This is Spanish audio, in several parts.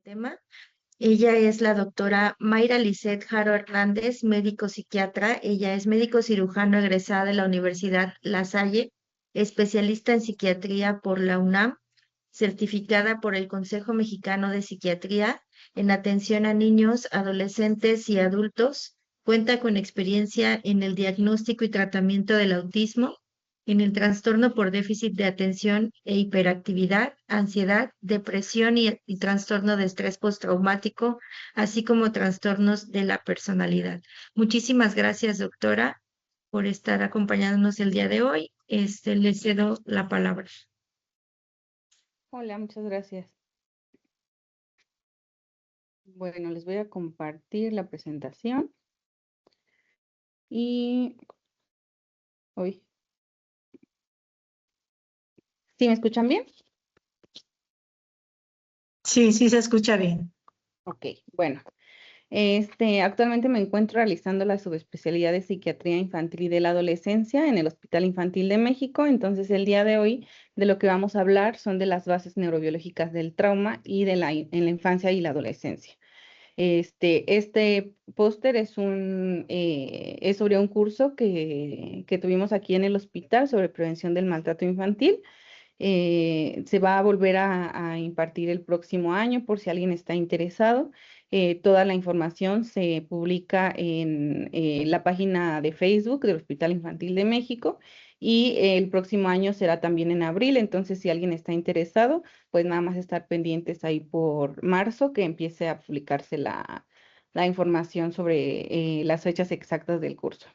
tema. Ella es la doctora Mayra Lisset Jaro Hernández, médico psiquiatra. Ella es médico cirujano egresada de la Universidad La Salle, especialista en psiquiatría por la UNAM, certificada por el Consejo Mexicano de Psiquiatría en atención a niños, adolescentes y adultos. Cuenta con experiencia en el diagnóstico y tratamiento del autismo, en el trastorno por déficit de atención e hiperactividad, ansiedad, depresión y trastorno de estrés postraumático, así como trastornos de la personalidad. Muchísimas gracias, doctora, por estar acompañándonos el día de hoy. Le cedo la palabra. Hola, muchas gracias. Bueno, les voy a compartir la presentación y hoy. ¿Sí me escuchan bien? Sí, sí se escucha bien. Ok, bueno. Actualmente me encuentro realizando la subespecialidad de psiquiatría infantil y de la adolescencia en el Hospital Infantil de México. Entonces, el día de hoy de lo que vamos a hablar son de las bases neurobiológicas del trauma y en la infancia y la adolescencia. Este póster es sobre un curso que tuvimos aquí en el hospital sobre prevención del maltrato infantil. Se va a volver a impartir el próximo año por si alguien está interesado. Toda la información se publica en la página de Facebook del Hospital Infantil de México y el próximo año será también en abril. Entonces, si alguien está interesado, pues nada más estar pendientes ahí por marzo que empiece a publicarse la información sobre las fechas exactas del curso.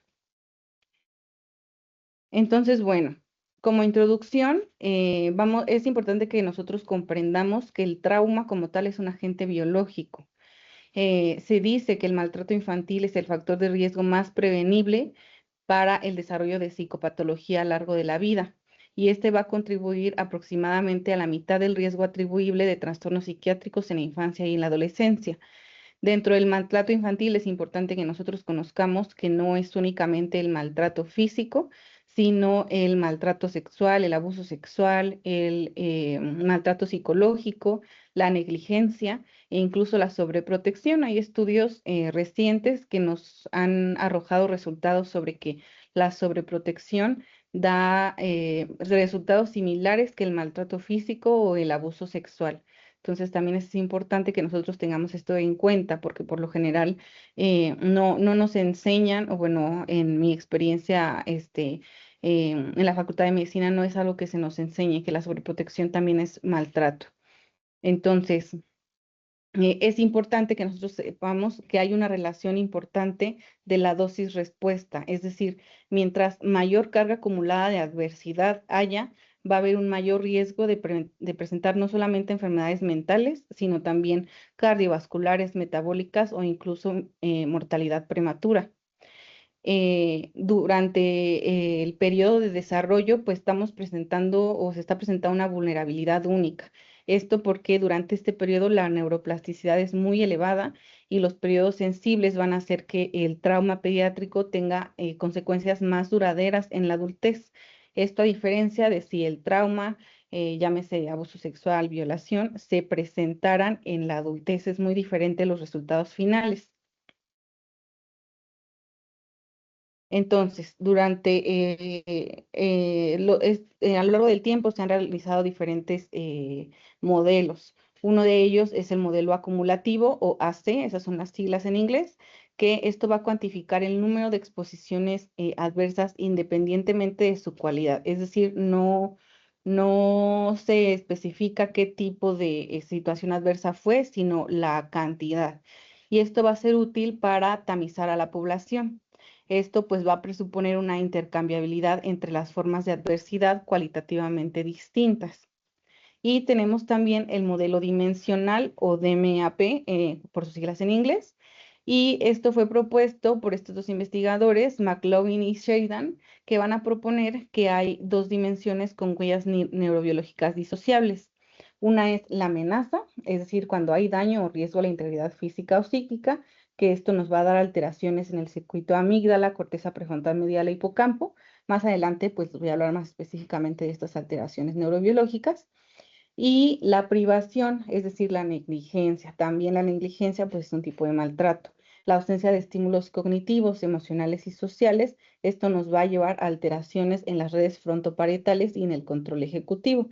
Entonces, bueno, como introducción, es importante que nosotros comprendamos que el trauma como tal es un agente biológico. Se dice que el maltrato infantil es el factor de riesgo más prevenible para el desarrollo de psicopatología a lo largo de la vida, y este va a contribuir aproximadamente a la mitad del riesgo atribuible de trastornos psiquiátricos en la infancia y en la adolescencia. Dentro del maltrato infantil es importante que nosotros conozcamos que no es únicamente el maltrato físico, sino el maltrato sexual, el abuso sexual, el maltrato psicológico, la negligencia e incluso la sobreprotección. Hay estudios recientes que nos han arrojado resultados sobre que la sobreprotección da resultados similares que el maltrato físico o el abuso sexual. Entonces también es importante que nosotros tengamos esto en cuenta porque por lo general no nos enseñan, o bueno, en mi experiencia en la Facultad de Medicina no es algo que se nos enseñe, que la sobreprotección también es maltrato. Entonces, es importante que nosotros sepamos que hay una relación importante de la dosis-respuesta, es decir, mientras mayor carga acumulada de adversidad haya, va a haber un mayor riesgo de presentar no solamente enfermedades mentales, sino también cardiovasculares, metabólicas o incluso mortalidad prematura. Durante el periodo de desarrollo, pues estamos presentando o se está presentando una vulnerabilidad única. Esto porque durante este periodo la neuroplasticidad es muy elevada y los periodos sensibles van a hacer que el trauma pediátrico tenga consecuencias más duraderas en la adultez. Esto a diferencia de si el trauma, llámese abuso sexual, violación, se presentaran en la adultez, es muy diferente los resultados finales. Entonces, a lo largo del tiempo se han realizado diferentes modelos. Uno de ellos es el modelo acumulativo o AC, esas son las siglas en inglés, que esto va a cuantificar el número de exposiciones adversas independientemente de su cualidad. Es decir, no se especifica qué tipo de situación adversa fue, sino la cantidad. Y esto va a ser útil para tamizar a la población. Esto pues va a presuponer una intercambiabilidad entre las formas de adversidad cualitativamente distintas. Y tenemos también el modelo dimensional o DMAP, por sus siglas en inglés. Y esto fue propuesto por estos dos investigadores, McLaughlin y Sheridan, que van a proponer que hay dos dimensiones con huellas neurobiológicas disociables. Una es la amenaza, es decir, cuando hay daño o riesgo a la integridad física o psíquica, que esto nos va a dar alteraciones en el circuito amígdala, corteza prefrontal medial e hipocampo. Más adelante, pues voy a hablar más específicamente de estas alteraciones neurobiológicas. Y la privación, es decir, la negligencia. También la negligencia pues, es un tipo de maltrato. La ausencia de estímulos cognitivos, emocionales y sociales, esto nos va a llevar a alteraciones en las redes frontoparietales y en el control ejecutivo.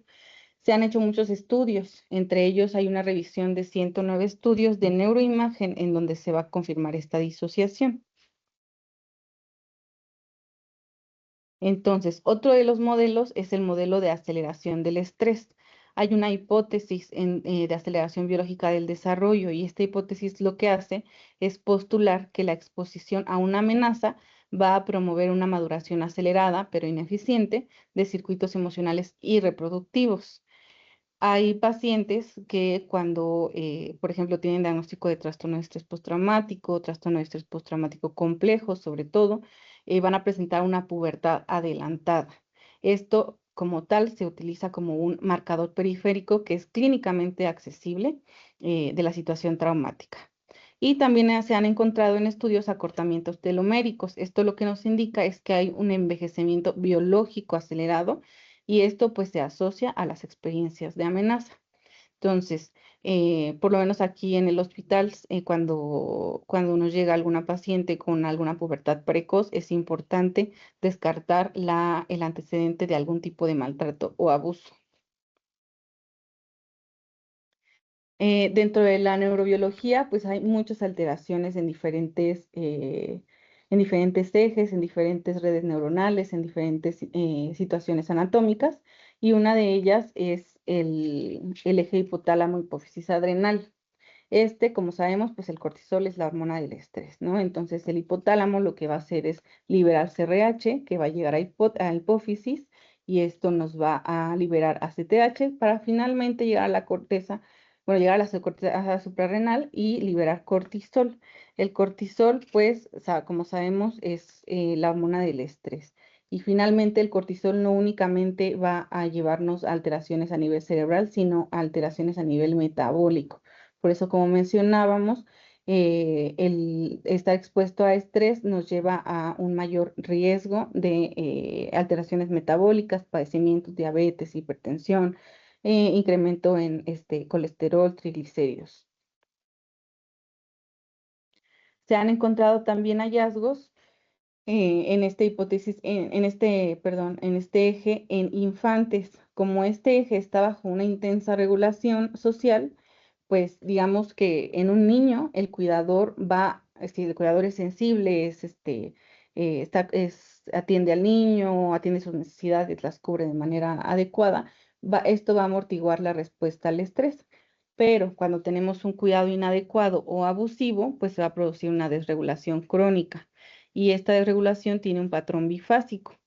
Se han hecho muchos estudios, entre ellos hay una revisión de 109 estudios de neuroimagen en donde se va a confirmar esta disociación. Entonces, otro de los modelos es el modelo de aceleración del estrés. Hay una hipótesis de aceleración biológica del desarrollo y esta hipótesis lo que hace es postular que la exposición a una amenaza va a promover una maduración acelerada, pero ineficiente, de circuitos emocionales y reproductivos. Hay pacientes que cuando, por ejemplo, tienen diagnóstico de trastorno de estrés postraumático, trastorno de estrés postraumático complejo, sobre todo, van a presentar una pubertad adelantada. Esto, como tal, se utiliza como un marcador periférico que es clínicamente accesible de la situación traumática. Y también se han encontrado en estudios acortamientos teloméricos. Esto lo que nos indica es que hay un envejecimiento biológico acelerado y esto pues se asocia a las experiencias de amenaza. Entonces, por lo menos aquí en el hospital, cuando nos llega alguna paciente con alguna pubertad precoz, es importante descartar el antecedente de algún tipo de maltrato o abuso. Dentro de la neurobiología, pues hay muchas alteraciones en diferentes ejes, en diferentes redes neuronales, en diferentes situaciones anatómicas, y una de ellas es el eje hipotálamo hipófisis adrenal. Como sabemos, pues el cortisol es la hormona del estrés, ¿no? Entonces el hipotálamo lo que va a hacer es liberar CRH, que va a llegar a hipófisis, y esto nos va a liberar ACTH para finalmente llegar a la corteza, bueno, llegar a la corteza suprarrenal y liberar cortisol. El cortisol, pues, como sabemos, es la hormona del estrés. Y finalmente el cortisol no únicamente va a llevarnos a alteraciones a nivel cerebral, sino a alteraciones a nivel metabólico. Por eso, como mencionábamos, el estar expuesto a estrés nos lleva a un mayor riesgo de alteraciones metabólicas, padecimientos, diabetes, hipertensión, incremento en colesterol, triglicéridos. Se han encontrado también hallazgos en esta hipótesis, en este eje en infantes. Como este eje está bajo una intensa regulación social, pues digamos que en un niño el cuidador si el cuidador es sensible, atiende al niño, atiende sus necesidades, las cubre de manera adecuada, esto va a amortiguar la respuesta al estrés. Pero cuando tenemos un cuidado inadecuado o abusivo, pues se va a producir una desregulación crónica. Y esta desregulación tiene un patrón bifásico.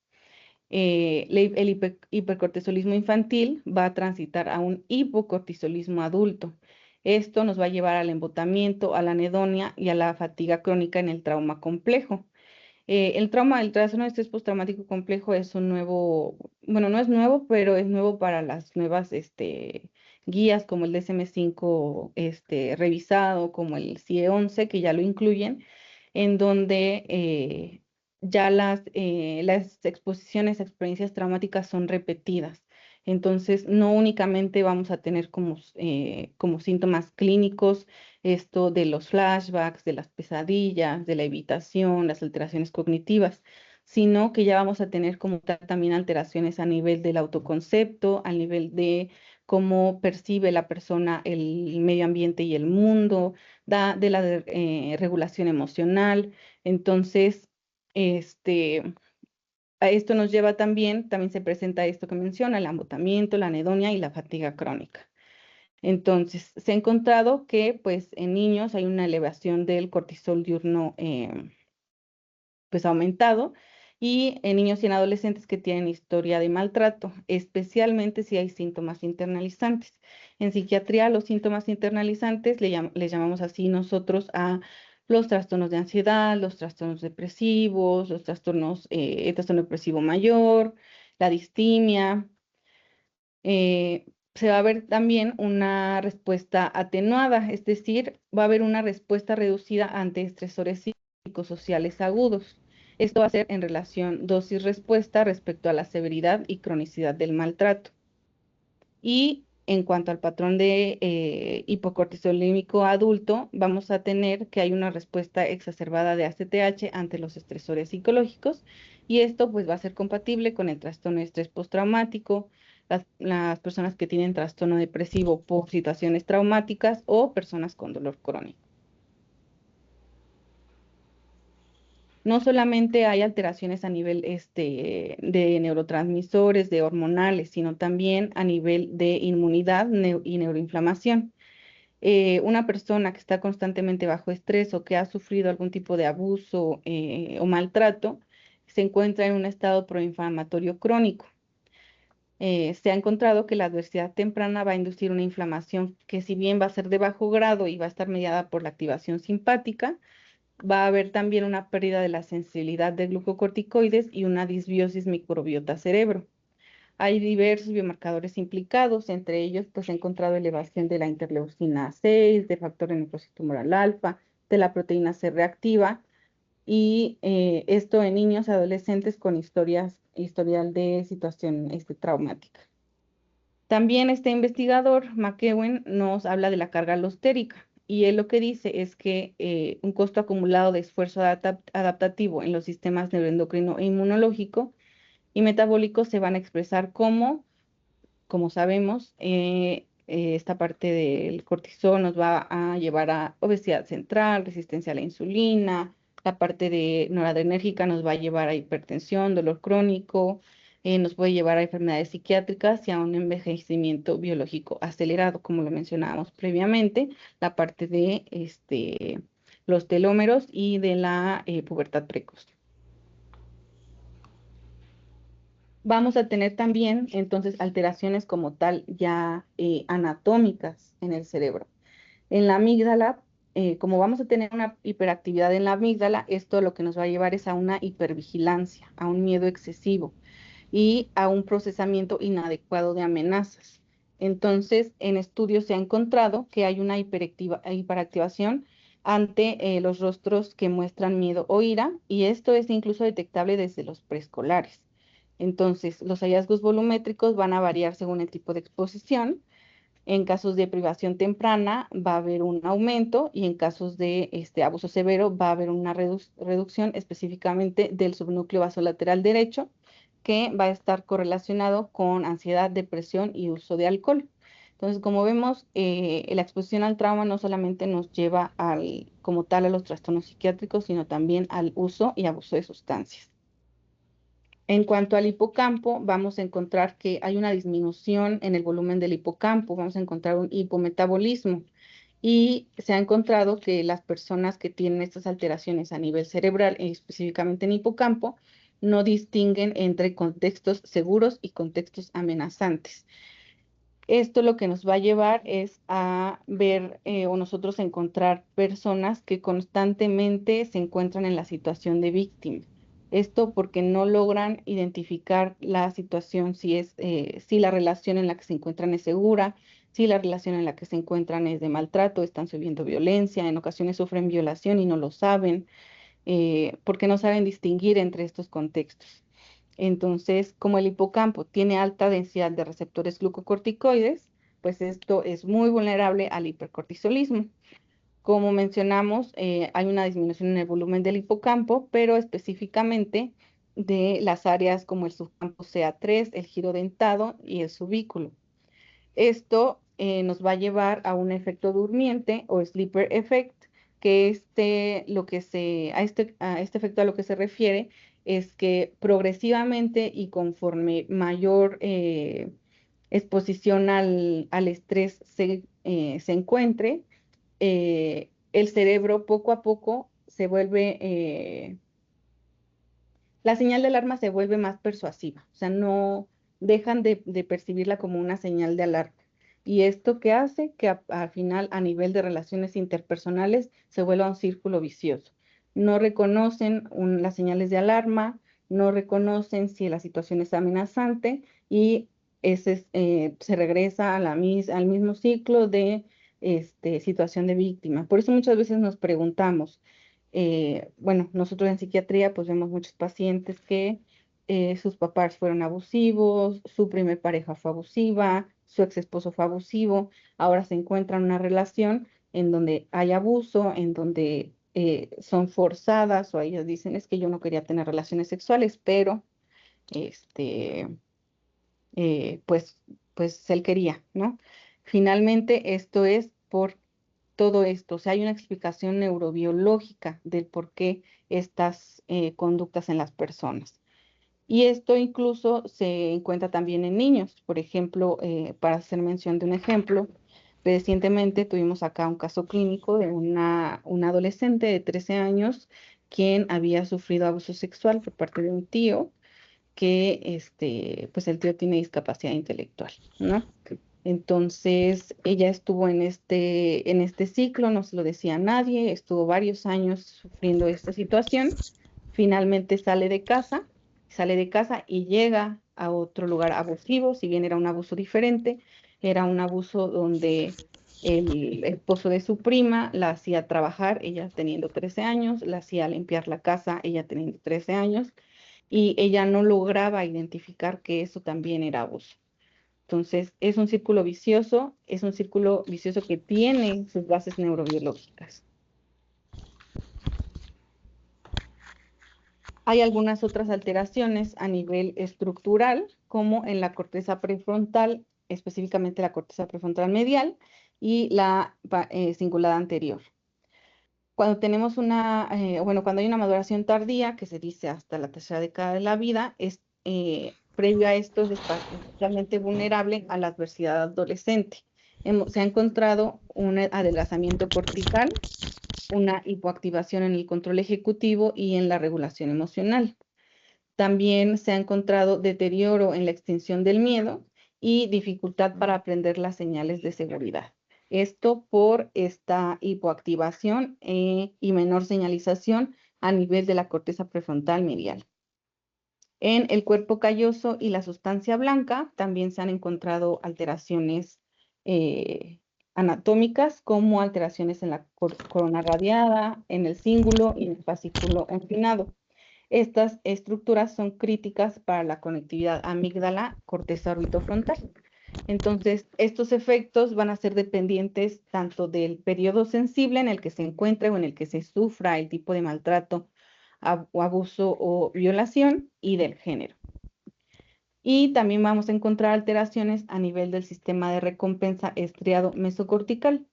El hipercortisolismo infantil va a transitar a un hipocortisolismo adulto. Esto nos va a llevar al embotamiento, a la anedonia y a la fatiga crónica en el trauma complejo. El trastorno de estrés postraumático complejo es un nuevo, bueno, no es nuevo, pero es nuevo para las nuevas guías como el DSM-5 revisado, como el CIE-11, que ya lo incluyen, en donde ya las exposiciones a experiencias traumáticas son repetidas. Entonces, no únicamente vamos a tener como síntomas clínicos esto de los flashbacks, de las pesadillas, de la evitación, las alteraciones cognitivas, sino que ya vamos a tener como tal también alteraciones a nivel del autoconcepto, a nivel de cómo percibe la persona el medio ambiente y el mundo, de la regulación emocional. Entonces, a esto nos lleva también se presenta esto que menciona, el agotamiento, la anedonia y la fatiga crónica. Entonces, se ha encontrado que pues en niños hay una elevación del cortisol diurno pues aumentado, y en niños y en adolescentes que tienen historia de maltrato, especialmente si hay síntomas internalizantes. En psiquiatría, los síntomas internalizantes les llamamos así nosotros a los trastornos de ansiedad, los trastornos depresivos, el trastorno depresivo mayor, la distimia. Se va a ver también una respuesta atenuada, es decir, va a haber una respuesta reducida ante estresores psicosociales agudos. Esto va a ser en relación dosis-respuesta respecto a la severidad y cronicidad del maltrato. Y en cuanto al patrón de hipocortisolímico adulto, vamos a tener que hay una respuesta exacerbada de ACTH ante los estresores psicológicos y esto pues va a ser compatible con el trastorno de estrés postraumático, las personas que tienen trastorno depresivo por situaciones traumáticas o personas con dolor crónico. No solamente hay alteraciones a nivel de neurotransmisores, de hormonales, sino también a nivel de inmunidad y neuroinflamación. Una persona que está constantemente bajo estrés o que ha sufrido algún tipo de abuso o maltrato se encuentra en un estado proinflamatorio crónico. Se ha encontrado que la adversidad temprana va a inducir una inflamación que si bien va a ser de bajo grado y va a estar mediada por la activación simpática, va a haber también una pérdida de la sensibilidad de glucocorticoides y una disbiosis microbiota cerebro. Hay diversos biomarcadores implicados, entre ellos pues he encontrado elevación de la interleucina 6, del factor de necrosis tumoral alfa, de la proteína C reactiva y esto en niños y adolescentes con historial de situación traumática. También este investigador, McEwen, nos habla de la carga alostérica y él lo que dice es que un costo acumulado de esfuerzo adaptativo en los sistemas neuroendocrino e inmunológico y metabólico se van a expresar como sabemos, esta parte del cortisol nos va a llevar a obesidad central, resistencia a la insulina, la parte de noradrenérgica nos va a llevar a hipertensión, dolor crónico, nos puede llevar a enfermedades psiquiátricas y a un envejecimiento biológico acelerado, como lo mencionábamos previamente, la parte de los telómeros y de la pubertad precoz. Vamos a tener también entonces alteraciones como tal ya anatómicas en el cerebro. En la amígdala, como vamos a tener una hiperactividad en la amígdala, esto lo que nos va a llevar es a una hipervigilancia, a un miedo excesivo y a un procesamiento inadecuado de amenazas. Entonces, en estudios se ha encontrado que hay una hiperactivación ante los rostros que muestran miedo o ira, y esto es incluso detectable desde los preescolares. Entonces, los hallazgos volumétricos van a variar según el tipo de exposición. En casos de privación temprana va a haber un aumento y en casos de abuso severo va a haber una reducción específicamente del subnúcleo basolateral derecho que va a estar correlacionado con ansiedad, depresión y uso de alcohol. Entonces, como vemos, la exposición al trauma no solamente nos lleva como tal a los trastornos psiquiátricos, sino también al uso y abuso de sustancias. En cuanto al hipocampo, vamos a encontrar que hay una disminución en el volumen del hipocampo, vamos a encontrar un hipometabolismo y se ha encontrado que las personas que tienen estas alteraciones a nivel cerebral, específicamente en hipocampo, no distinguen entre contextos seguros y contextos amenazantes. Esto lo que nos va a llevar es a ver o nosotros encontrar personas que constantemente se encuentran en la situación de víctima. Esto porque no logran identificar la situación, si la relación en la que se encuentran es segura, si la relación en la que se encuentran es de maltrato, están sufriendo violencia, en ocasiones sufren violación y no lo saben, porque no saben distinguir entre estos contextos. Entonces, como el hipocampo tiene alta densidad de receptores glucocorticoides, pues esto es muy vulnerable al hipercortisolismo. Como mencionamos, hay una disminución en el volumen del hipocampo, pero específicamente de las áreas como el subcampo CA3, el giro dentado y el subículo. Esto nos va a llevar a un efecto durmiente o sleeper effect, que a este efecto a lo que se refiere es que progresivamente y conforme mayor exposición al estrés se encuentre, el cerebro poco a poco la señal de alarma se vuelve más persuasiva, o sea, no dejan de percibirla como una señal de alarma. ¿Y esto qué hace? Que al final, a nivel de relaciones interpersonales, se vuelva un círculo vicioso. No reconocen las señales de alarma, no reconocen si la situación es amenazante y se regresa al mismo ciclo de situación de víctima. Por eso muchas veces nos preguntamos, bueno, nosotros en psiquiatría pues vemos muchos pacientes que sus papás fueron abusivos, su primer pareja fue abusiva, su ex esposo fue abusivo, ahora se encuentra en una relación en donde hay abuso, en donde son forzadas, o ellas dicen, es que yo no quería tener relaciones sexuales, pero este, pues, pues él quería, ¿no? Finalmente, esto es por todo esto, o sea, hay una explicación neurobiológica del por qué estas conductas en las personas. Y esto incluso se encuentra también en niños. Por ejemplo, para hacer mención de un ejemplo, recientemente tuvimos acá un caso clínico de una adolescente de 13 años quien había sufrido abuso sexual por parte de un tío que, pues el tío tiene discapacidad intelectual, ¿no? Entonces, ella estuvo en este ciclo, no se lo decía a nadie, estuvo varios años sufriendo esta situación. Finalmente sale de casa y llega a otro lugar abusivo, si bien era un abuso diferente, era un abuso donde el esposo de su prima la hacía trabajar, ella teniendo 13 años, la hacía limpiar la casa, ella teniendo 13 años, y ella no lograba identificar que eso también era abuso. Entonces, es un círculo vicioso que tiene sus bases neurobiológicas. Hay algunas otras alteraciones a nivel estructural, como en la corteza prefrontal, específicamente la corteza prefrontal medial y la cingulada anterior. Cuando tenemos cuando hay una maduración tardía, que se dice hasta la tercera década de la vida, previo a esto es especialmente vulnerable a la adversidad adolescente. Se ha encontrado un adelgazamiento cortical, una hipoactivación en el control ejecutivo y en la regulación emocional. También se ha encontrado deterioro en la extinción del miedo y dificultad para aprender las señales de seguridad. Esto por esta hipoactivación y menor señalización a nivel de la corteza prefrontal medial. En el cuerpo calloso y la sustancia blanca también se han encontrado alteraciones anatómicas, como alteraciones en la corona radiada, en el cíngulo y en el fascículo empinado. Estas estructuras son críticas para la conectividad amígdala-corteza orbitofrontal. Entonces, estos efectos van a ser dependientes tanto del periodo sensible en el que se encuentre o en el que se sufra el tipo de maltrato, o abuso o violación, y del género. Y también vamos a encontrar alteraciones a nivel del sistema de recompensa estriado mesocortical.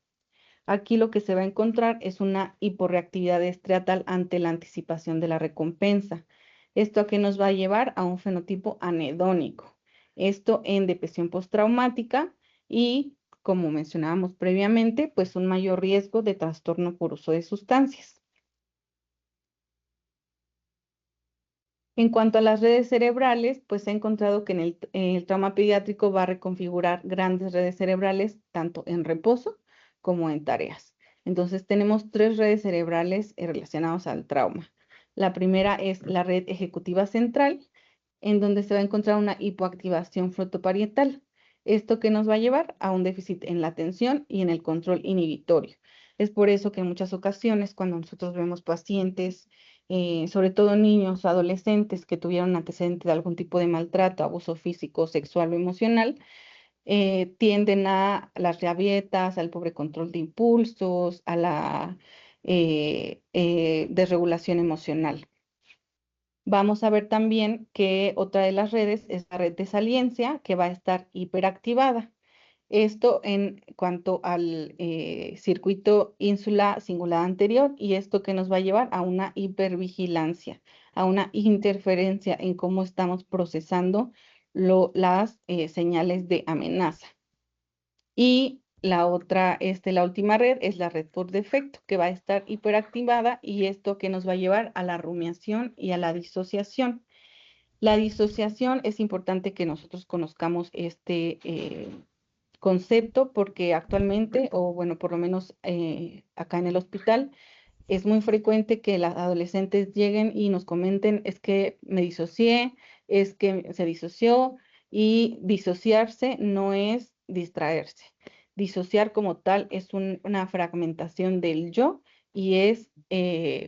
Aquí lo que se va a encontrar es una hiporreactividad estriatal ante la anticipación de la recompensa. ¿Esto a qué nos va a llevar? A un fenotipo anhedónico. Esto en depresión postraumática y, como mencionábamos previamente, pues un mayor riesgo de trastorno por uso de sustancias. En cuanto a las redes cerebrales, pues se ha encontrado que en el trauma pediátrico va a reconfigurar grandes redes cerebrales, tanto en reposo como en tareas. Entonces tenemos tres redes cerebrales relacionadas al trauma. La primera es la red ejecutiva central, en donde se va a encontrar una hipoactivación frontoparietal. Esto que nos va a llevar a un déficit en la atención y en el control inhibitorio. Es por eso que en muchas ocasiones, cuando nosotros vemos pacientes, sobre todo niños, adolescentes que tuvieron antecedentes de algún tipo de maltrato, abuso físico, sexual o emocional, tienden a las rabietas, al pobre control de impulsos, a la desregulación emocional. Vamos a ver también que otra de las redes es la red de saliencia, que va a estar hiperactivada. Esto en cuanto al circuito ínsula cingulada anterior, y esto que nos va a llevar a una hipervigilancia, a una interferencia en cómo estamos procesando las señales de amenaza. Y la última red es la red por defecto, que va a estar hiperactivada, y esto que nos va a llevar a la rumiación y a la disociación. La disociación es importante que nosotros conozcamos este concepto, porque actualmente, o bueno, por lo menos acá en el hospital, es muy frecuente que las adolescentes lleguen y nos comenten, es que me disocié, es que se disoció, y disociarse no es distraerse. Disociar como tal es una fragmentación del yo, y es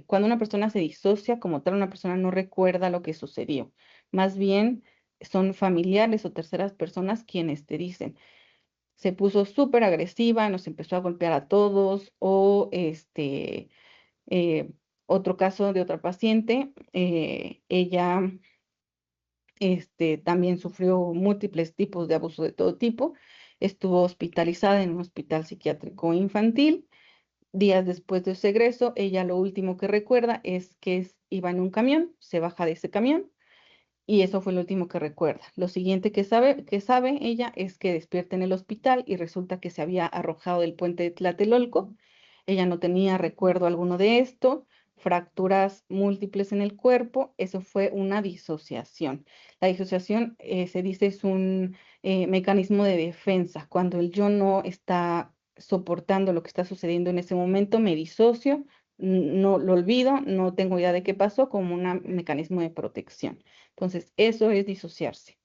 cuando una persona se disocia como tal, una persona no recuerda lo que sucedió. Más bien son familiares o terceras personas quienes te dicen, se puso súper agresiva, nos empezó a golpear a todos, o eh, otro caso de otra paciente, ella también sufrió múltiples tipos de abuso de todo tipo, estuvo hospitalizada en un hospital psiquiátrico infantil. Días después de su egreso, ella lo último que recuerda es que iba en un camión, se baja de ese camión y eso fue lo último que recuerda. Lo siguiente que sabe ella es que despierta en el hospital y resulta que se había arrojado del puente de Tlatelolco. Ella no tenía recuerdo alguno de esto, fracturas múltiples en el cuerpo, eso fue una disociación. La disociación, se dice, es un mecanismo de defensa. Cuando el yo no está soportando lo que está sucediendo en ese momento, me disocio, no lo olvido, no tengo idea de qué pasó, como un mecanismo de protección. Entonces, eso es disociarse.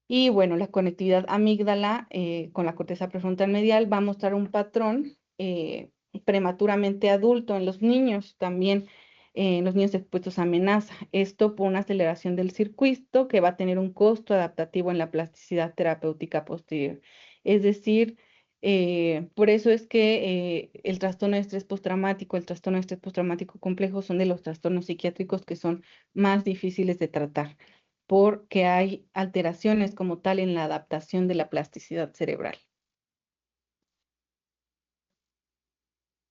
Y bueno, la conectividad amígdala con la corteza prefrontal medial va a mostrar un patrón prematuramente adulto en los niños, también en los niños expuestos a amenaza. Esto por una aceleración del circuito que va a tener un costo adaptativo en la plasticidad terapéutica posterior. Es decir, por eso es que el trastorno de estrés postraumático, el trastorno de estrés postraumático complejo son de los trastornos psiquiátricos que son más difíciles de tratar porque hay alteraciones como tal en la adaptación de la plasticidad cerebral.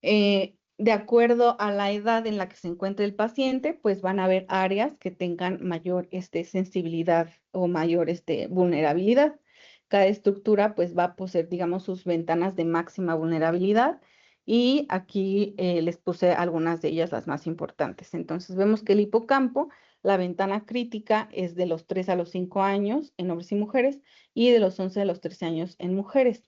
De acuerdo a la edad en la que se encuentre el paciente, pues van a haber áreas que tengan mayor sensibilidad o mayor vulnerabilidad. Cada estructura pues va a poseer, digamos, sus ventanas de máxima vulnerabilidad y aquí les puse algunas de ellas, las más importantes. Entonces vemos que el hipocampo, la ventana crítica es de los 3 a los 5 años en hombres y mujeres y de los 11 a los 13 años en mujeres.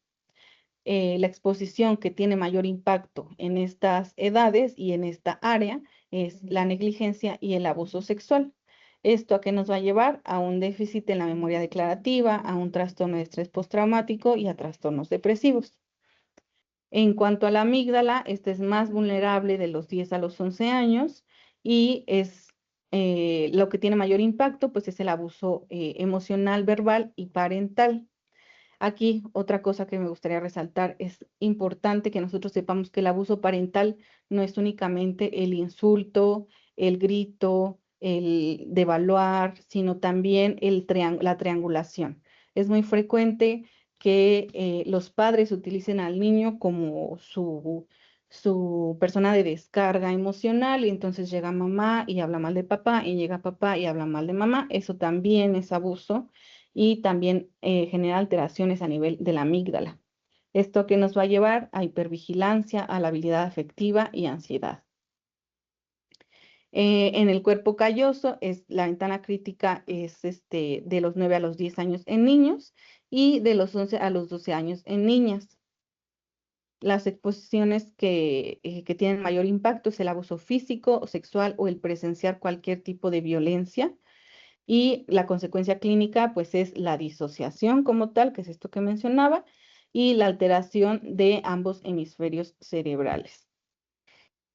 La exposición que tiene mayor impacto en estas edades y en esta área es la negligencia y el abuso sexual. ¿Esto a qué nos va a llevar? A un déficit en la memoria declarativa, a un trastorno de estrés postraumático y a trastornos depresivos. En cuanto a la amígdala, esta es más vulnerable de los 10 a los 11 años y es lo que tiene mayor impacto, pues es el abuso emocional, verbal y parental. Aquí otra cosa que me gustaría resaltar, es importante que nosotros sepamos que el abuso parental no es únicamente el insulto, el grito, el devaluar, sino también la triangulación. Es muy frecuente que los padres utilicen al niño como su persona de descarga emocional y entonces llega mamá y habla mal de papá y llega papá y habla mal de mamá. Eso también es abuso y también genera alteraciones a nivel de la amígdala. ¿Esto que nos va a llevar? A hipervigilancia, a la habilidad afectiva y ansiedad. En el cuerpo calloso, la ventana crítica es de los 9 a los 10 años en niños y de los 11 a los 12 años en niñas. Las exposiciones que tienen mayor impacto es el abuso físico o sexual o el presenciar cualquier tipo de violencia. Y la consecuencia clínica, pues, es la disociación como tal, que es esto que mencionaba, y la alteración de ambos hemisferios cerebrales.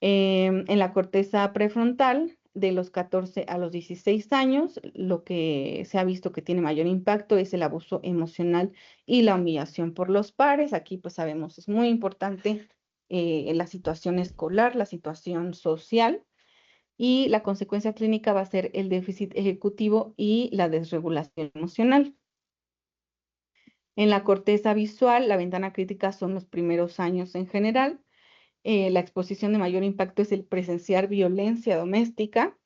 En la corteza prefrontal, de los 14 a los 16 años, lo que se ha visto que tiene mayor impacto es el abuso emocional y la humillación por los pares. Aquí, pues, sabemos, es muy importante la situación escolar, la situación social y la consecuencia clínica va a ser el déficit ejecutivo y la desregulación emocional. En la corteza visual, la ventana crítica son los primeros años en general. La exposición de mayor impacto es el presenciar violencia doméstica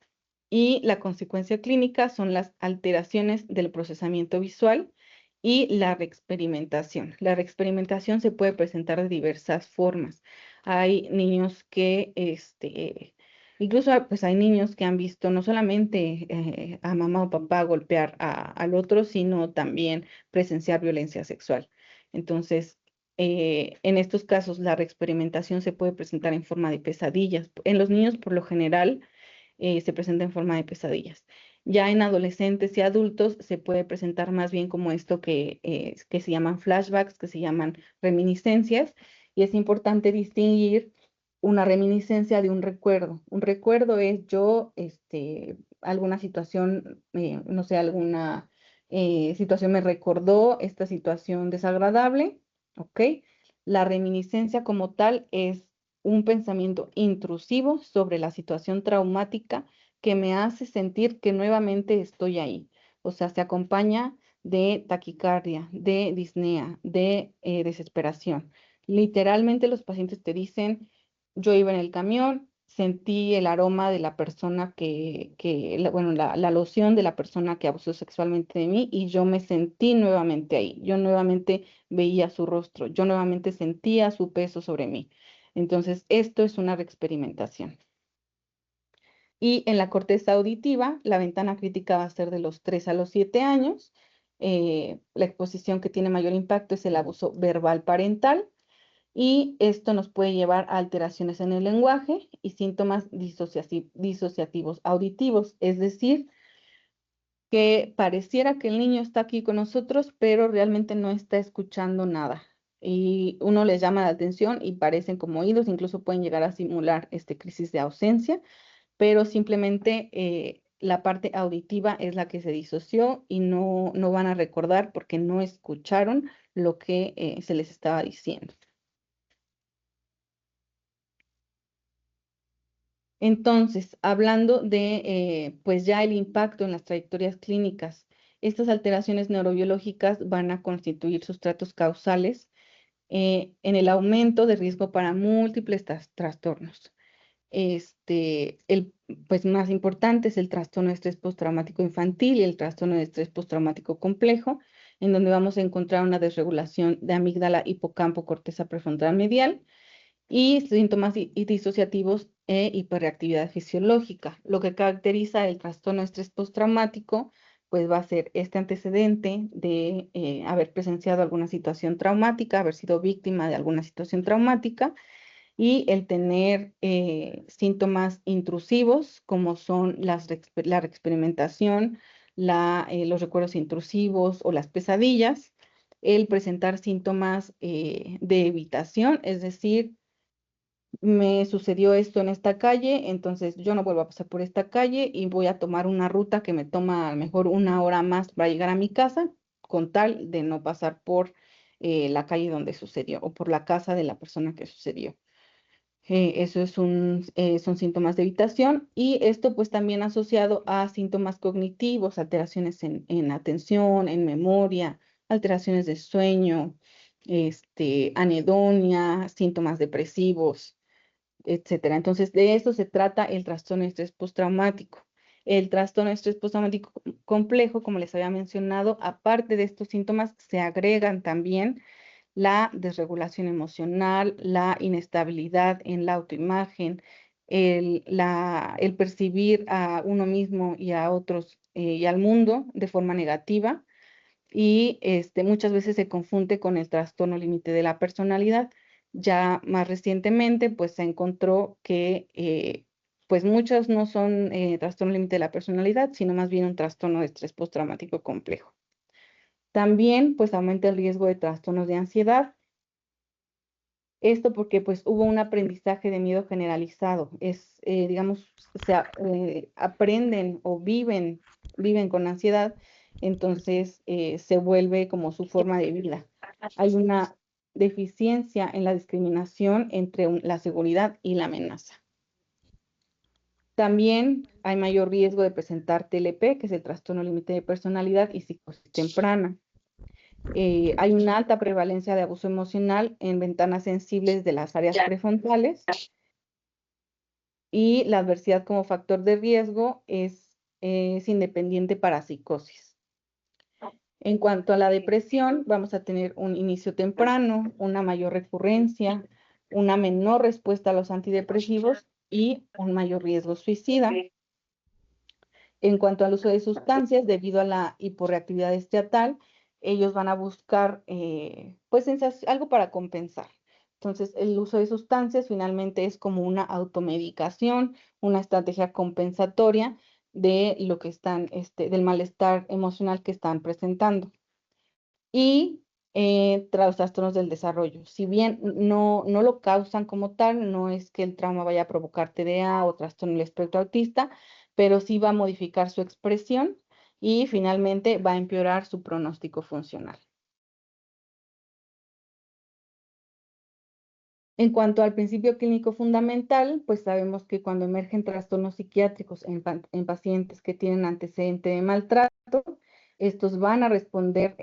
y la consecuencia clínica son las alteraciones del procesamiento visual y la reexperimentación. La reexperimentación se puede presentar de diversas formas. Hay niños que, incluso pues hay niños que han visto no solamente a mamá o papá golpear al otro, sino también presenciar violencia sexual. Entonces, en estos casos, la reexperimentación se puede presentar en forma de pesadillas. En los niños, por lo general, se presenta en forma de pesadillas. Ya en adolescentes y adultos se puede presentar más bien como esto que se llaman flashbacks, que se llaman reminiscencias, y es importante distinguir una reminiscencia de un recuerdo. Un recuerdo es alguna situación, no sé, alguna situación me recordó esta situación desagradable, ¿ok? La reminiscencia como tal es un pensamiento intrusivo sobre la situación traumática que me hace sentir que nuevamente estoy ahí. O sea, se acompaña de taquicardia, de disnea, de desesperación. Literalmente los pacientes te dicen, yo iba en el camión, sentí el aroma de la persona bueno, la loción de la persona que abusó sexualmente de mí y yo me sentí nuevamente ahí. Yo nuevamente veía su rostro, yo nuevamente sentía su peso sobre mí. Entonces, esto es una reexperimentación. Y en la corteza auditiva, la ventana crítica va a ser de los 3 a los 7 años. La exposición que tiene mayor impacto es el abuso verbal parental y esto nos puede llevar a alteraciones en el lenguaje y síntomas disociativos auditivos, es decir, que pareciera que el niño está aquí con nosotros, pero realmente no está escuchando nada. Y uno les llama la atención y parecen como oídos, incluso pueden llegar a simular crisis de ausencia, pero simplemente la parte auditiva es la que se disoció y no van a recordar porque no escucharon lo que se les estaba diciendo. Entonces, hablando de pues ya el impacto en las trayectorias clínicas, estas alteraciones neurobiológicas van a constituir sustratos causales en el aumento de riesgo para múltiples trastornos. El pues más importante es el trastorno de estrés postraumático infantil y el trastorno de estrés postraumático complejo, en donde vamos a encontrar una desregulación de amígdala, hipocampo, corteza prefrontal medial y síntomas disociativos e hiperreactividad fisiológica. Lo que caracteriza el trastorno de estrés postraumático, pues va a ser este antecedente de haber presenciado alguna situación traumática, haber sido víctima de alguna situación traumática y el tener síntomas intrusivos como son la reexperimentación, los recuerdos intrusivos o las pesadillas, el presentar síntomas de evitación, es decir, me sucedió esto en esta calle, entonces yo no vuelvo a pasar por esta calle y voy a tomar una ruta que me toma a lo mejor 1 hora más para llegar a mi casa, con tal de no pasar por la calle donde sucedió o por la casa de la persona que sucedió. Eso son síntomas de evitación y esto pues también asociado a síntomas cognitivos, alteraciones en atención, en memoria, alteraciones de sueño, anedonia, síntomas depresivos, etcétera. Entonces, de eso se trata el trastorno de estrés postraumático. El trastorno de estrés postraumático complejo, como les había mencionado, aparte de estos síntomas, se agregan también la desregulación emocional, la inestabilidad en la autoimagen, el percibir a uno mismo y a otros y al mundo de forma negativa y muchas veces se confunde con el trastorno límite de la personalidad. Ya más recientemente, pues se encontró que pues muchos no son trastorno límite de la personalidad, sino más bien un trastorno de estrés postraumático complejo. También, pues aumenta el riesgo de trastornos de ansiedad. Esto porque pues hubo un aprendizaje de miedo generalizado. Digamos, aprenden o viven con ansiedad, entonces se vuelve como su forma de vida. Hay una deficiencia en la discriminación entre la seguridad y la amenaza. También hay mayor riesgo de presentar TLP, que es el trastorno límite de personalidad y psicosis temprana. Hay una alta prevalencia de abuso emocional en ventanas sensibles de las áreas prefrontales y la adversidad como factor de riesgo es independiente para psicosis. En cuanto a la depresión, vamos a tener un inicio temprano, una mayor recurrencia, una menor respuesta a los antidepresivos y un mayor riesgo suicida. En cuanto al uso de sustancias, debido a la hiporreactividad esteatal, ellos van a buscar pues algo para compensar. Entonces, el uso de sustancias finalmente es como una automedicación, una estrategia compensatoria de lo que están, del malestar emocional que están presentando. Y los trastornos del desarrollo. Si bien no lo causan como tal, no es que el trauma vaya a provocar TDA o trastorno del espectro autista, pero sí va a modificar su expresión y finalmente va a empeorar su pronóstico funcional. En cuanto al principio clínico fundamental, pues sabemos que cuando emergen trastornos psiquiátricos en pacientes que tienen antecedente de maltrato, estos van a responder,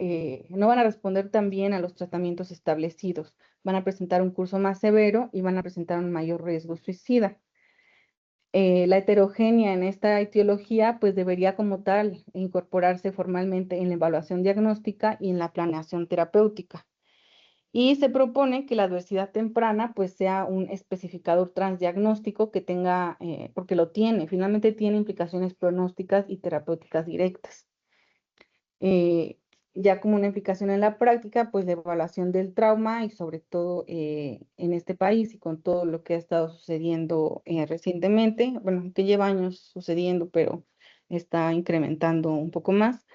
no van a responder tan bien a los tratamientos establecidos, van a presentar un curso más severo y van a presentar un mayor riesgo suicida. La heterogénea en esta etiología pues debería como tal incorporarse formalmente en la evaluación diagnóstica y en la planeación terapéutica. Y se propone que la adversidad temprana pues sea un especificador transdiagnóstico que tenga, porque lo tiene, finalmente tiene implicaciones pronósticas y terapéuticas directas. Ya como una implicación en la práctica, pues la evaluación del trauma y sobre todo en este país y con todo lo que ha estado sucediendo recientemente, bueno, que lleva años sucediendo, pero está incrementando un poco más.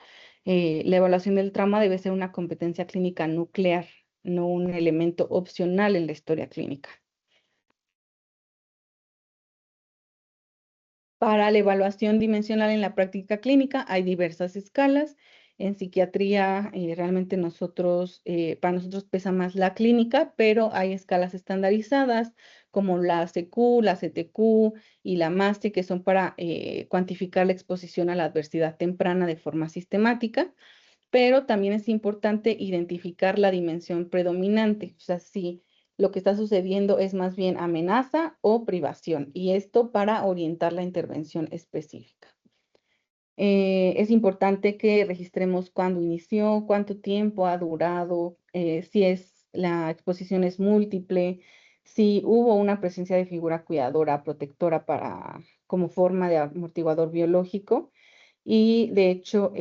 La evaluación del trauma debe ser una competencia clínica nuclear, no un elemento opcional en la historia clínica. Para la evaluación dimensional en la práctica clínica hay diversas escalas. En psiquiatría realmente para nosotros pesa más la clínica, pero hay escalas estandarizadas como la CQ, la CTQ y la MASTE, que son para cuantificar la exposición a la adversidad temprana de forma sistemática. Pero también es importante identificar la dimensión predominante, o sea, si lo que está sucediendo es más bien amenaza o privación, y esto para orientar la intervención específica. Es importante que registremos cuándo inició, cuánto tiempo ha durado, si la exposición es múltiple, si hubo una presencia de figura cuidadora, protectora como forma de amortiguador biológico. Y de hecho,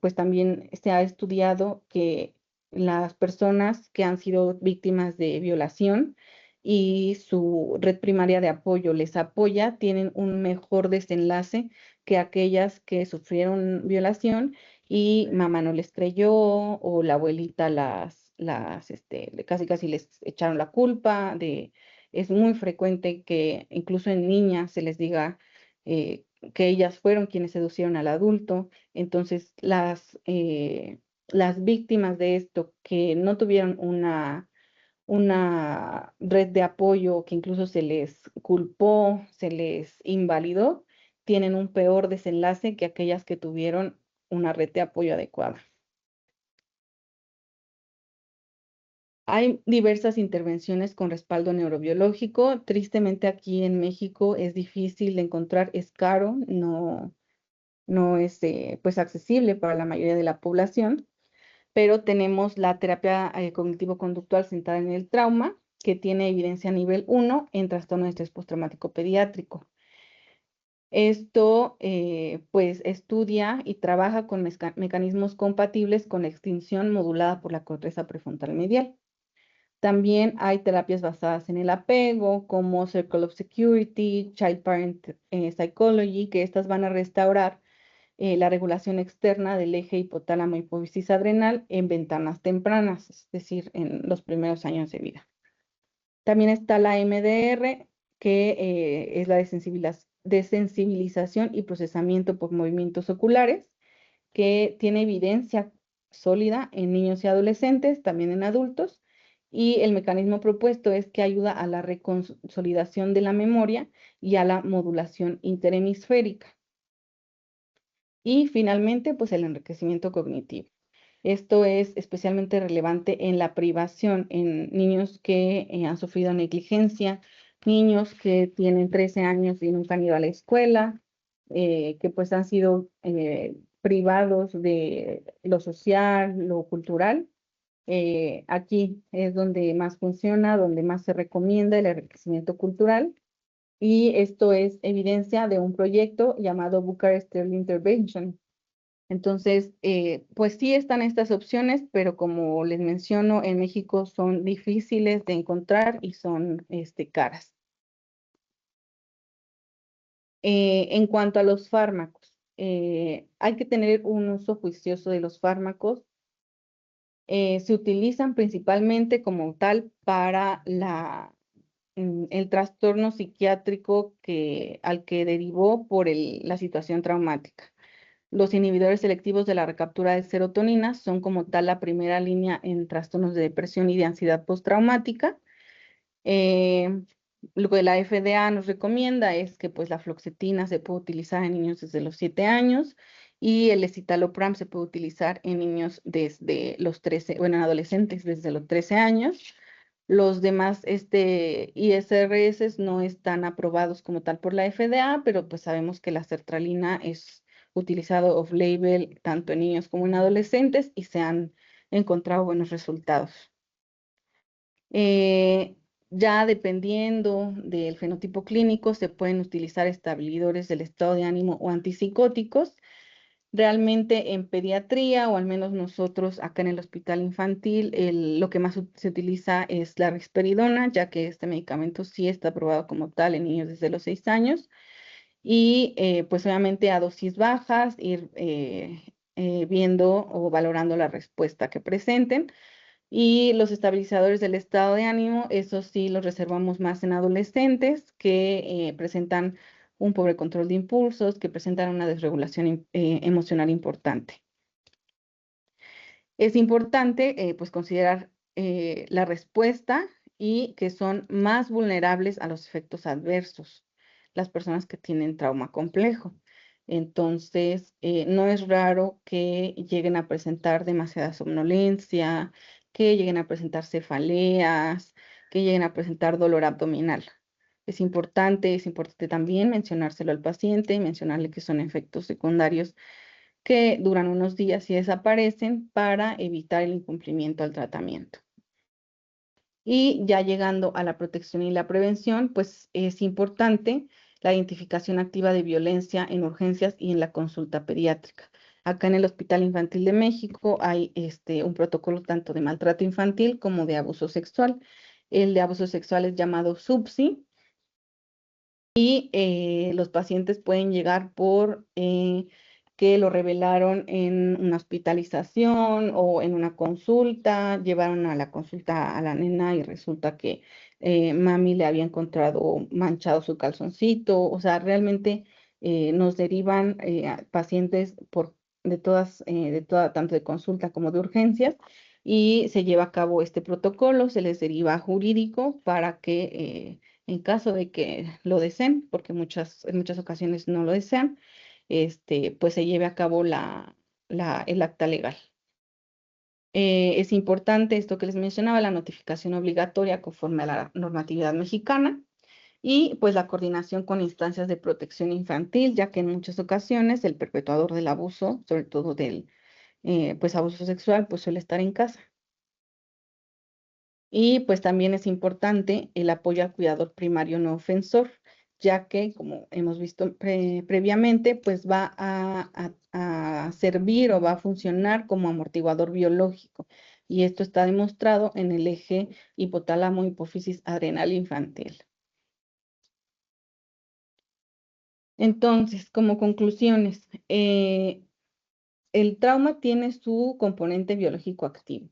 pues también se ha estudiado que las personas que han sido víctimas de violación y su red primaria de apoyo les apoya, tienen un mejor desenlace que aquellas que sufrieron violación y mamá no les creyó o la abuelita casi casi les echaron la culpa. Es muy frecuente que incluso en niñas se les diga que ellas fueron quienes seducieron al adulto. Entonces, las víctimas de esto que no tuvieron una red de apoyo, que incluso se les culpó, se les invalidó, tienen un peor desenlace que aquellas que tuvieron una red de apoyo adecuada. Hay diversas intervenciones con respaldo neurobiológico. Tristemente aquí en México es difícil de encontrar, es caro, no es pues accesible para la mayoría de la población, pero tenemos la terapia cognitivo-conductual centrada en el trauma, que tiene evidencia a nivel 1 en trastorno de estrés postraumático pediátrico. Esto pues estudia y trabaja con mecanismos compatibles con la extinción modulada por la corteza prefrontal medial. También hay terapias basadas en el apego, como Circle of Security, Child Parent Psychology, que estas van a restaurar la regulación externa del eje hipotálamo hipófisis adrenal en ventanas tempranas, es decir, en los primeros años de vida. También está la MDR, que es la desensibilización y procesamiento por movimientos oculares, que tiene evidencia sólida en niños y adolescentes, también en adultos, y el mecanismo propuesto es que ayuda a la reconsolidación de la memoria y a la modulación interhemisférica. Y finalmente, pues el enriquecimiento cognitivo. Esto es especialmente relevante en la privación, en niños que han sufrido negligencia, niños que tienen 13 años y nunca han ido a la escuela, que pues han sido privados de lo social, lo cultural. Aquí es donde más funciona, donde más se recomienda el enriquecimiento cultural. Y esto es evidencia de un proyecto llamado Bucharest Early Intervention. Entonces, pues sí están estas opciones, pero como les menciono, en México son difíciles de encontrar y son caras. En cuanto a los fármacos, hay que tener un uso juicioso de los fármacos. Se utilizan principalmente como tal para el trastorno psiquiátrico al que derivó por la situación traumática. Los inhibidores selectivos de la recaptura de serotonina son como tal la primera línea en trastornos de depresión y de ansiedad postraumática. Lo que la FDA nos recomienda es que pues la fluoxetina se puede utilizar en niños desde los 7 años y el escitalopram se puede utilizar en niños desde los 13, bueno, en adolescentes desde los 13 años. Los demás ISRS no están aprobados como tal por la FDA, pero pues sabemos que la sertralina es utilizado off-label tanto en niños como en adolescentes y se han encontrado buenos resultados. Ya dependiendo del fenotipo clínico, se pueden utilizar estabilizadores del estado de ánimo o antipsicóticos. Realmente en pediatría, o al menos nosotros acá en el hospital infantil, lo que más se utiliza es la risperidona, ya que este medicamento sí está aprobado como tal en niños desde los 6 años. Y pues obviamente a dosis bajas, ir viendo o valorando la respuesta que presenten. Y los estabilizadores del estado de ánimo, esos sí los reservamos más en adolescentes que presentan un pobre control de impulsos, que presentan una desregulación emocional importante. Es importante pues considerar la respuesta y que son más vulnerables a los efectos adversos las personas que tienen trauma complejo. Entonces, no es raro que lleguen a presentar demasiada somnolencia, que lleguen a presentar cefaleas, que lleguen a presentar dolor abdominal. Es importante también mencionárselo al paciente, mencionarle que son efectos secundarios que duran unos días y desaparecen para evitar el incumplimiento al tratamiento. Y ya llegando a la protección y la prevención, pues es importante la identificación activa de violencia en urgencias y en la consulta pediátrica. Acá en el Hospital Infantil de México hay un protocolo tanto de maltrato infantil como de abuso sexual. El de abuso sexual es llamado SUBSI y los pacientes pueden llegar por que lo revelaron en una hospitalización o en una consulta, llevaron a la consulta a la nena y resulta que mami le había encontrado manchado su calzoncito, o sea, realmente nos derivan a pacientes tanto de consulta como de urgencias, y se lleva a cabo este protocolo, se les deriva a jurídico para que en caso de que lo deseen, porque en muchas ocasiones no lo desean, pues se lleve a cabo el acta legal. Es importante esto que les mencionaba, la notificación obligatoria conforme a la normatividad mexicana y pues la coordinación con instancias de protección infantil, ya que en muchas ocasiones el perpetuador del abuso, sobre todo del pues abuso sexual, pues suele estar en casa. Y pues también es importante el apoyo al cuidador primario no ofensor, ya que, como hemos visto previamente, pues va a servir o va a funcionar como amortiguador biológico. Y esto está demostrado en el eje hipotálamo hipófisis adrenal infantil. Entonces, como conclusiones, el trauma tiene su componente biológico activo.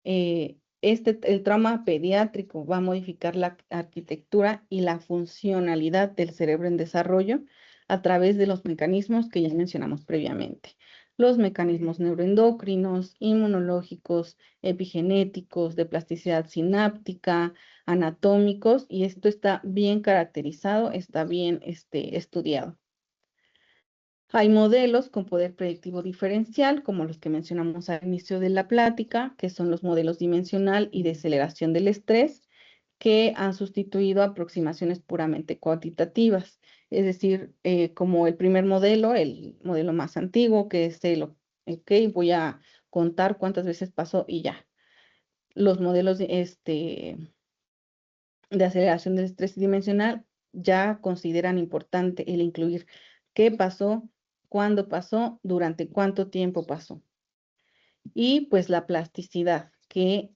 El trauma pediátrico va a modificar la arquitectura y la funcionalidad del cerebro en desarrollo a través de los mecanismos que ya mencionamos previamente. Los mecanismos neuroendocrinos, inmunológicos, epigenéticos, de plasticidad sináptica, anatómicos, y esto está bien caracterizado, está bien estudiado. Hay modelos con poder predictivo diferencial, como los que mencionamos al inicio de la plática, que son los modelos dimensional y de aceleración del estrés, que han sustituido aproximaciones puramente cuantitativas. Es decir, como el primer modelo, el modelo más antiguo, que es ok, voy a contar cuántas veces pasó y ya. Los modelos de aceleración del estrés dimensional ya consideran importante el incluir qué pasó, cuándo pasó, durante cuánto tiempo pasó. Y pues la plasticidad, que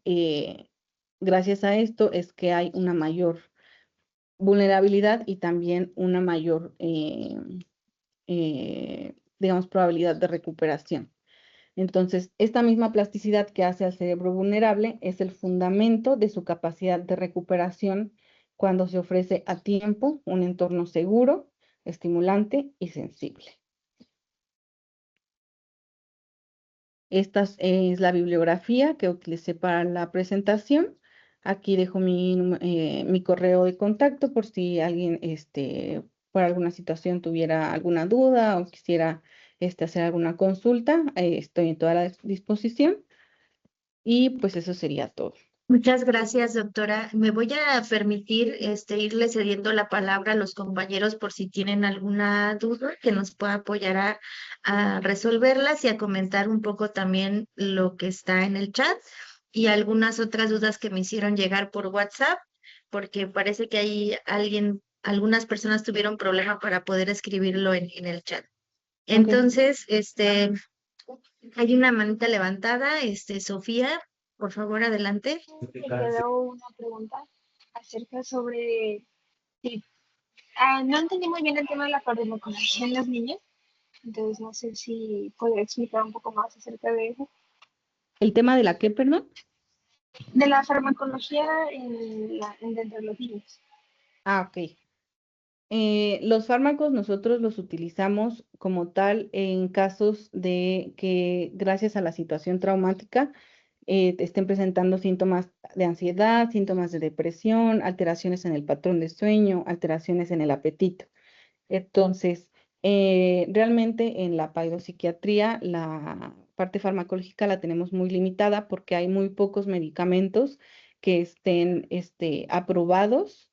gracias a esto es que hay una mayor vulnerabilidad y también una mayor, digamos, probabilidad de recuperación. Entonces, esta misma plasticidad que hace al cerebro vulnerable es el fundamento de su capacidad de recuperación cuando se ofrece a tiempo un entorno seguro, estimulante y sensible. Esta es la bibliografía que utilicé para la presentación. Aquí dejo mi correo de contacto por si alguien por alguna situación tuviera alguna duda o quisiera hacer alguna consulta. Estoy en toda la disposición y pues eso sería todo. Muchas gracias, doctora. Me voy a permitir irle cediendo la palabra a los compañeros por si tienen alguna duda que nos pueda apoyar a resolverlas y a comentar un poco también lo que está en el chat y algunas otras dudas que me hicieron llegar por WhatsApp, porque parece que hay algunas personas tuvieron problema para poder escribirlo en el chat. Ok. Entonces, hay una manita levantada, Sofía, por favor, adelante. Me quedó una pregunta acerca sobre si no entendí muy bien el tema de la farmacología en los niños, entonces no sé si podría explicar un poco más acerca de eso. ¿El tema de la qué, perdón? De la farmacología dentro de los niños. Ah, ok. Los fármacos nosotros los utilizamos como tal en casos de que gracias a la situación traumática estén presentando síntomas de ansiedad, síntomas de depresión, alteraciones en el patrón de sueño, alteraciones en el apetito. Entonces, realmente en la psiquiatría la parte farmacológica la tenemos muy limitada porque hay muy pocos medicamentos que estén aprobados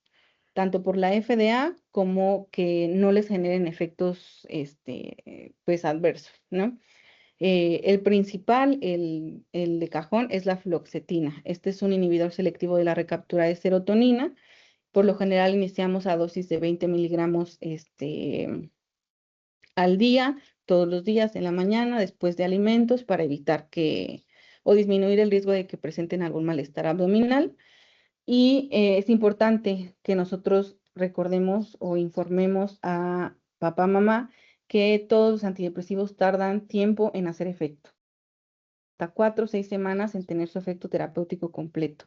tanto por la FDA como que no les generen efectos pues adversos, ¿no? El principal, el de cajón, es la fluoxetina. Este es un inhibidor selectivo de la recaptura de serotonina. Por lo general iniciamos a dosis de 20 miligramos al día, todos los días en la mañana, después de alimentos, para evitar o disminuir el riesgo de que presenten algún malestar abdominal. Y es importante que nosotros recordemos o informemos a papá, mamá, que todos los antidepresivos tardan tiempo en hacer efecto, hasta 4 o 6 semanas en tener su efecto terapéutico completo.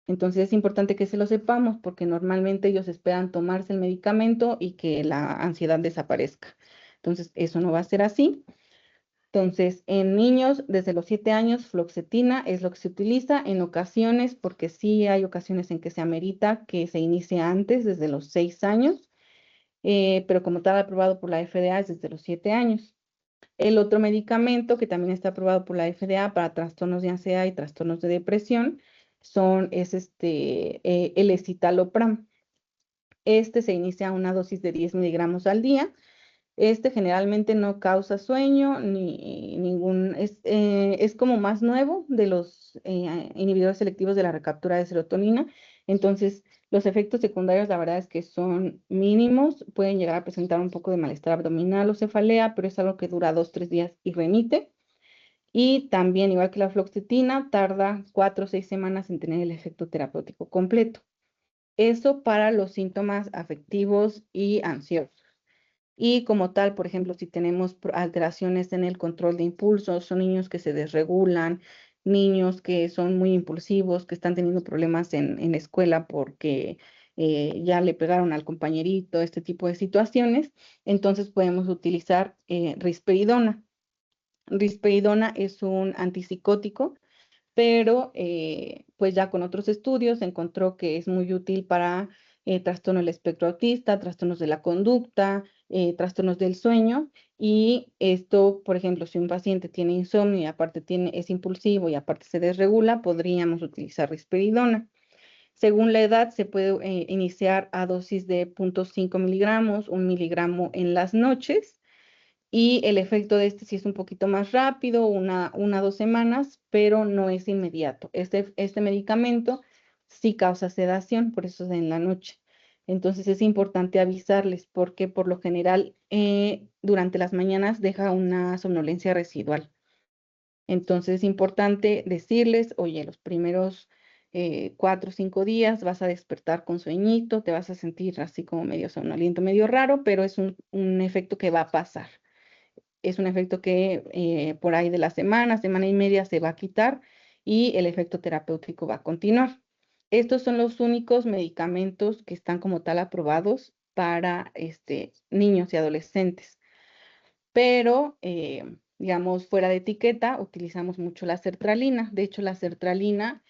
Entonces es importante que se lo sepamos porque normalmente ellos esperan tomarse el medicamento y que la ansiedad desaparezca. Entonces eso no va a ser así. Entonces, en niños desde los 7 años, fluoxetina es lo que se utiliza en ocasiones, porque sí hay ocasiones en que se amerita que se inicie antes, desde los 6 años, pero como tal aprobado por la FDA es desde los 7 años. El otro medicamento que también está aprobado por la FDA para trastornos de ansiedad y trastornos de depresión es el escitalopram. Este se inicia a una dosis de 10 miligramos al día. Este generalmente no causa sueño ni es como más nuevo de los inhibidores selectivos de la recaptura de serotonina. Entonces, los efectos secundarios, la verdad es que son mínimos. Pueden llegar a presentar un poco de malestar abdominal o cefalea, pero es algo que dura 2 o 3 días y remite. Y también, igual que la fluoxetina, tarda 4 o 6 semanas en tener el efecto terapéutico completo. Eso para los síntomas afectivos y ansiosos. Y como tal, por ejemplo, si tenemos alteraciones en el control de impulsos, son niños que se desregulan, niños que son muy impulsivos, que están teniendo problemas en la escuela porque ya le pegaron al compañerito, este tipo de situaciones, entonces podemos utilizar risperidona. Risperidona es un antipsicótico, pero pues ya con otros estudios se encontró que es muy útil para trastorno del espectro autista, trastornos de la conducta, trastornos del sueño, y esto, por ejemplo, si un paciente tiene insomnio y aparte es impulsivo y aparte se desregula, podríamos utilizar risperidona. Según la edad, se puede iniciar a dosis de 0.5 miligramos, 1 miligramo en las noches, y el efecto de sí es un poquito más rápido, una o 2 semanas, pero no es inmediato. Este medicamento sí causa sedación, por eso es en la noche. Entonces es importante avisarles porque por lo general durante las mañanas deja una somnolencia residual. Entonces es importante decirles, oye, los primeros 4 o 5 días vas a despertar con sueñito, te vas a sentir así como medio somnoliento, medio raro, pero es un efecto que va a pasar. Es un efecto que por ahí de la semana y media se va a quitar y el efecto terapéutico va a continuar. Estos son los únicos medicamentos que están como tal aprobados para niños y adolescentes. Pero digamos, fuera de etiqueta, utilizamos mucho la sertralina. De hecho, la sertralina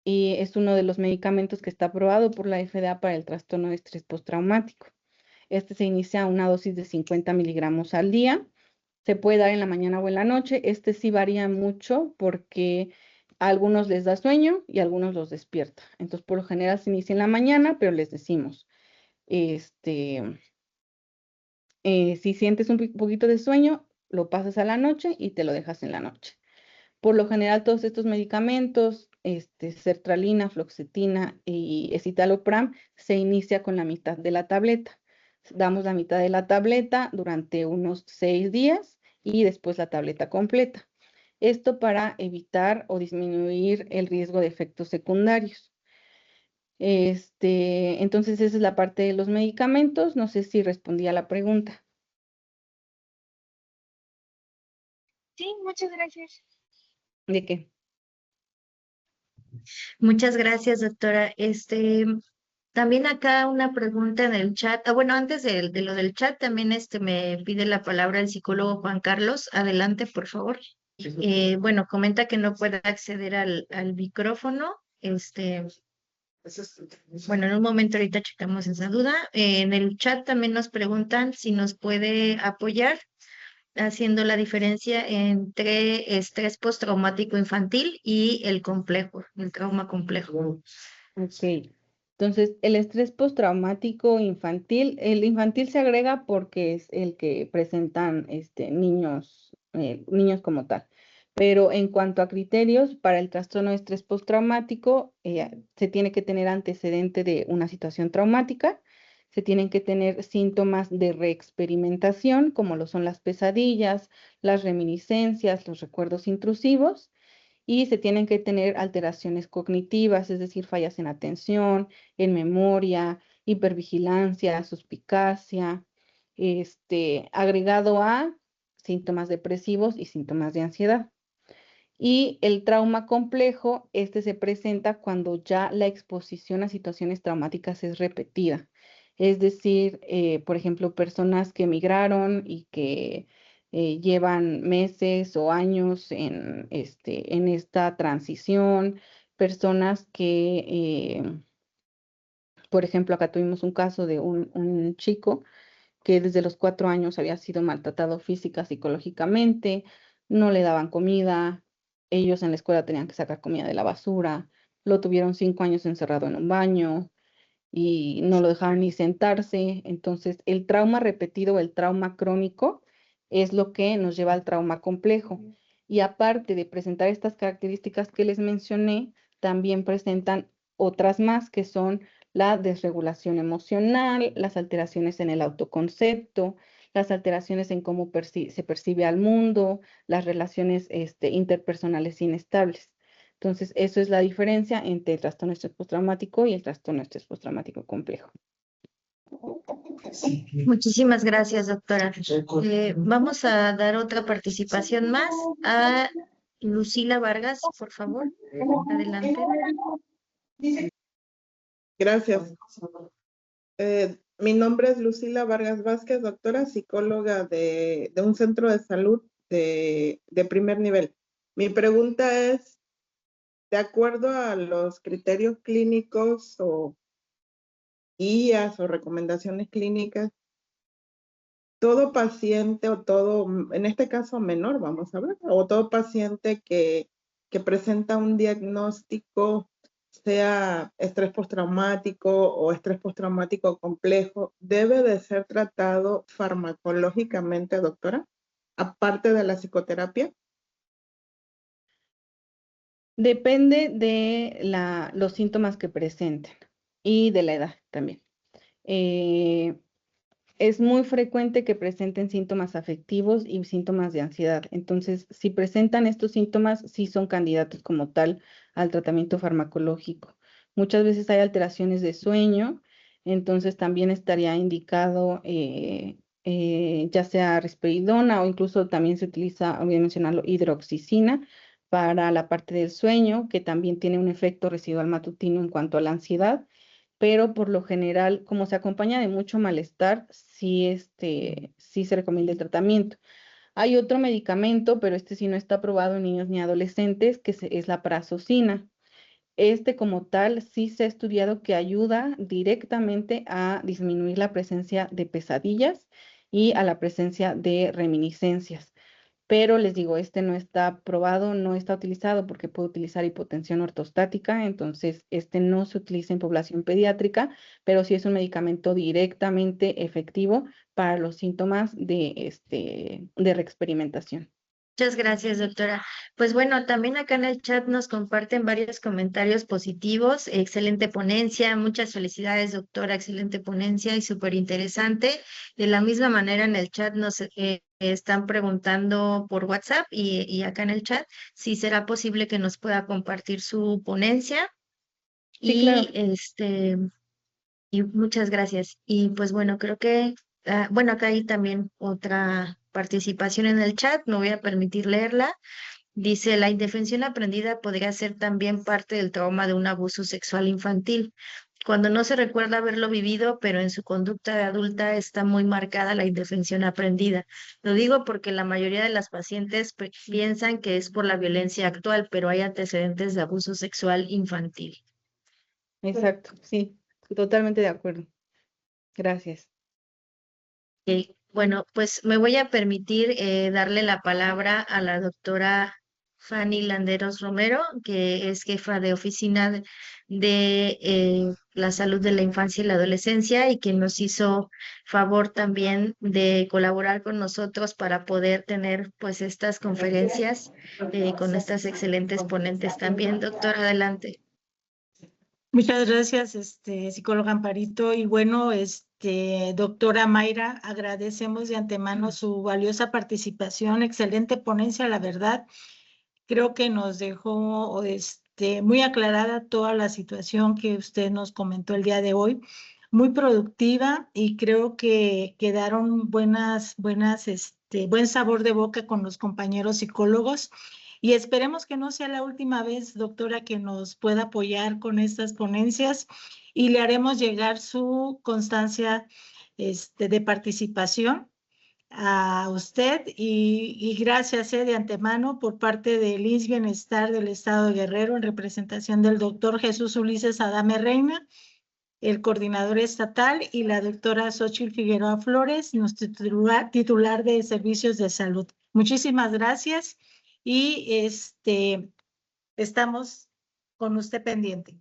es uno de los medicamentos que está aprobado por la FDA para el trastorno de estrés postraumático. Este se inicia a una dosis de 50 miligramos al día. Se puede dar en la mañana o en la noche. Este sí varía mucho porque a algunos les da sueño y a algunos los despierta. Entonces, por lo general se inicia en la mañana, pero les decimos, si sientes un poquito de sueño, lo pasas a la noche y te lo dejas en la noche. Por lo general, todos estos medicamentos, sertralina, fluoxetina y escitalopram, se inicia con la mitad de la tableta. Damos la mitad de la tableta durante unos 6 días y después la tableta completa. Esto para evitar o disminuir el riesgo de efectos secundarios. Entonces, esa es la parte de los medicamentos. No sé si respondí a la pregunta. Sí, muchas gracias. ¿De qué? Muchas gracias, doctora. También acá una pregunta en el chat. Bueno, antes de lo del chat, también me pide la palabra el psicólogo Juan Carlos. Adelante, por favor. Bueno, comenta que no puede acceder al micrófono. Bueno, en un momento ahorita checamos esa duda. En el chat también nos preguntan si nos puede apoyar haciendo la diferencia entre estrés postraumático infantil y el complejo, el trauma complejo. Ok. Entonces, el estrés postraumático infantil, el infantil se agrega porque es el que presentan niños como tal. Pero en cuanto a criterios, para el trastorno de estrés postraumático, se tiene que tener antecedente de una situación traumática, se tienen que tener síntomas de reexperimentación, como lo son las pesadillas, las reminiscencias, los recuerdos intrusivos, y se tienen que tener alteraciones cognitivas, es decir, fallas en atención, en memoria, hipervigilancia, suspicacia, agregado a síntomas depresivos y síntomas de ansiedad. Y el trauma complejo, se presenta cuando ya la exposición a situaciones traumáticas es repetida. Es decir, por ejemplo, personas que emigraron y que llevan meses o años en esta transición, personas que, por ejemplo, acá tuvimos un caso de un chico que desde los 4 años había sido maltratado física, psicológicamente, no le daban comida, ellos en la escuela tenían que sacar comida de la basura, lo tuvieron 5 años encerrado en un baño y no lo dejaban ni sentarse. Entonces, el trauma repetido, el trauma crónico, es lo que nos lleva al trauma complejo. Y aparte de presentar estas características que les mencioné, también presentan otras más que son la desregulación emocional, las alteraciones en el autoconcepto, las alteraciones en cómo se percibe al mundo, las relaciones interpersonales inestables. Entonces, eso es la diferencia entre el trastorno de estrés postraumático y el trastorno de estrés postraumático complejo. Muchísimas gracias, doctora. Vamos a dar otra participación más a Lucila Vargas, por favor. Adelante. Gracias. Mi nombre es Lucila Vargas Vázquez, doctora psicóloga de un centro de salud de primer nivel. Mi pregunta es, de acuerdo a los criterios clínicos o guías o recomendaciones clínicas, todo paciente o todo, en este caso menor, vamos a ver, o todo paciente que presenta un diagnóstico, sea estrés postraumático o estrés postraumático complejo, debe de ser tratado farmacológicamente, doctora, aparte de la psicoterapia. Depende de los síntomas que presenten y de la edad también. Es muy frecuente que presenten síntomas afectivos y síntomas de ansiedad. Entonces, si presentan estos síntomas, sí son candidatos como tal al tratamiento farmacológico. Muchas veces hay alteraciones de sueño, entonces también estaría indicado ya sea risperidona o incluso también se utiliza, voy a mencionarlo, hidroxicina para la parte del sueño, que también tiene un efecto residual matutino en cuanto a la ansiedad, pero por lo general, como se acompaña de mucho malestar, sí se recomienda el tratamiento. Hay otro medicamento, pero este sí no está aprobado en niños ni adolescentes, que es la prazosina. Este como tal sí se ha estudiado que ayuda directamente a disminuir la presencia de pesadillas y a la presencia de reminiscencias. Pero les digo, este no está probado, no está utilizado porque puede utilizar hipotensión ortostática, entonces este no se utiliza en población pediátrica, pero sí es un medicamento directamente efectivo para los síntomas de reexperimentación. Muchas gracias, doctora. Pues bueno, también acá en el chat nos comparten varios comentarios positivos. Excelente ponencia, muchas felicidades, doctora, excelente ponencia y súper interesante. De la misma manera en el chat nos están preguntando por WhatsApp y acá en el chat si será posible que nos pueda compartir su ponencia. Sí, claro. Y muchas gracias. Y pues bueno, creo que, bueno, acá hay también otra participación en el chat, me voy a permitir leerla. Dice, la indefensión aprendida podría ser también parte del trauma de un abuso sexual infantil. Cuando no se recuerda haberlo vivido, pero en su conducta de adulta está muy marcada la indefensión aprendida. Lo digo porque la mayoría de las pacientes piensan que es por la violencia actual, pero hay antecedentes de abuso sexual infantil. Exacto, sí, totalmente de acuerdo. Gracias. Ok, bueno, pues me voy a permitir darle la palabra a la doctora Fanny Landeros Romero, que es jefa de oficina de la salud de la infancia y la adolescencia y que nos hizo favor también de colaborar con nosotros para poder tener pues estas conferencias con estas excelentes ponentes también. Doctora, adelante. Muchas gracias, psicóloga Amparito. Y bueno, doctora Mayra, agradecemos de antemano su valiosa participación, excelente ponencia, la verdad. Creo que nos dejó muy aclarada toda la situación que usted nos comentó el día de hoy, muy productiva y creo que quedaron buen sabor de boca con los compañeros psicólogos. Y esperemos que no sea la última vez, doctora, que nos pueda apoyar con estas ponencias y le haremos llegar su constancia de participación a usted y gracias de antemano por parte del INS Bienestar del Estado de Guerrero en representación del doctor Jesús Ulises Adame Reina, el coordinador estatal, y la doctora Xochitl Figueroa Flores, nuestro titular de Servicios de Salud. Muchísimas gracias y estamos con usted pendiente.